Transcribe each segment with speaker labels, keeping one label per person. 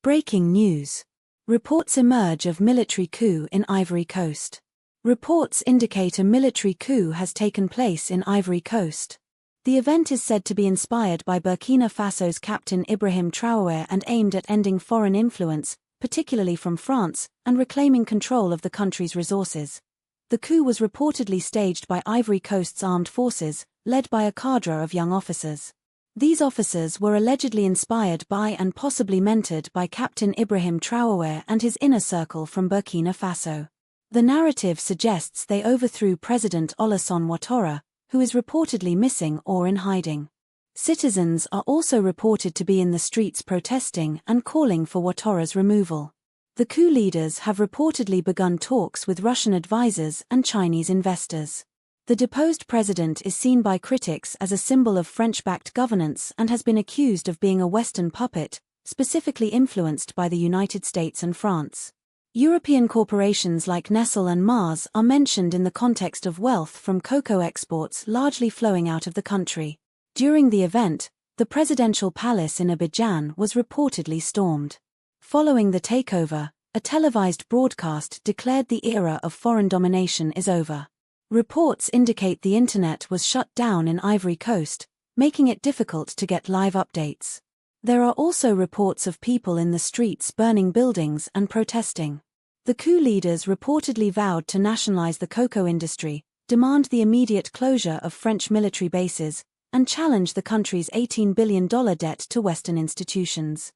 Speaker 1: Breaking news. Reports emerge of military coup in Ivory Coast. Reports indicate a military coup has taken place in Ivory Coast. The event is said to be inspired by Burkina Faso's captain Ibrahim Traoré and aimed at ending foreign influence, particularly from France, and reclaiming control of the country's resources. The coup was reportedly staged by Ivory Coast's armed forces, led by a cadre of young officers. These officers were allegedly inspired by and possibly mentored by Captain Ibrahim Traoré and his inner circle from Burkina Faso. The narrative suggests they overthrew President Olusegun Ouattara, who is reportedly missing or in hiding. Citizens are also reported to be in the streets protesting and calling for Ouattara's removal. The coup leaders have reportedly begun talks with Russian advisors and Chinese investors. The deposed president is seen by critics as a symbol of French-backed governance and has been accused of being a Western puppet, specifically influenced by the United States and France. European corporations like Nestle and Mars are mentioned in the context of wealth from cocoa exports largely flowing out of the country. During the event, the presidential palace in Abidjan was reportedly stormed. Following the takeover, a televised broadcast declared the era of foreign domination is over. Reports indicate the internet was shut down in Ivory Coast, making it difficult to get live updates. There are also reports of people in the streets burning buildings and protesting. The coup leaders reportedly vowed to nationalize the cocoa industry, demand the immediate closure of French military bases, and challenge the country's $18 billion debt to Western institutions.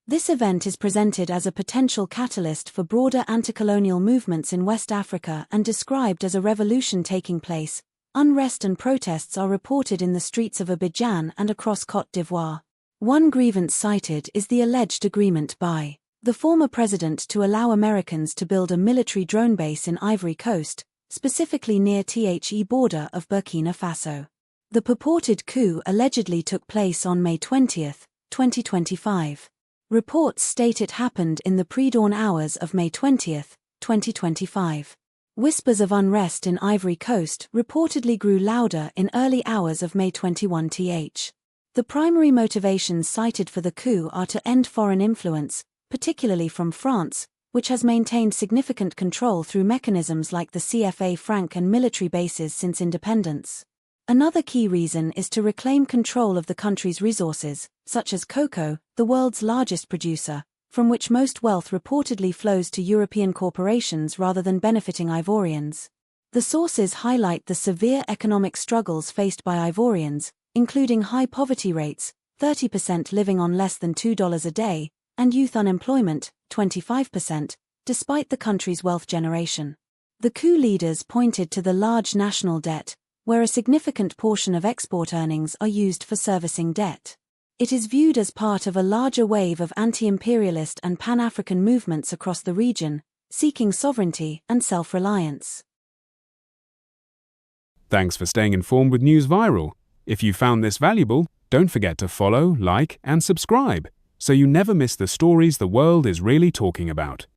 Speaker 1: This event is presented as a potential catalyst for broader anti-colonial movements in West Africa and described as a revolution taking place. Unrest and protests are reported in the streets of Abidjan and across Côte d'Ivoire. One grievance cited is the alleged agreement by the former president to allow Americans to build a military drone base in Ivory Coast, specifically near the border of Burkina Faso. The purported coup allegedly took place on May 20, 2025. Reports state it happened in the pre-dawn hours of May 20, 2025. Whispers of unrest in Ivory Coast reportedly grew louder in early hours of May 21th. The primary motivations cited for the coup are to end foreign influence, particularly from France, which has maintained significant control through mechanisms like the CFA franc and military bases since independence. Another key reason is to reclaim control of the country's resources, such as cocoa, the world's largest producer, from which most wealth reportedly flows to European corporations rather than benefiting Ivorians. The sources highlight the severe economic struggles faced by Ivorians, including high poverty rates, 30% living on less than $2 a day, and youth unemployment, 25%, despite the country's wealth generation. The coup leaders pointed to the large national debt, where a significant portion of export earnings are used for servicing debt. It is viewed as part of a larger wave of anti-imperialist and Pan-African movements across the region, seeking sovereignty and self-reliance.
Speaker 2: Thanks for staying informed with News Viral. If you found this valuable, don't forget to follow, like, and subscribe, so you never miss the stories the world is really talking about.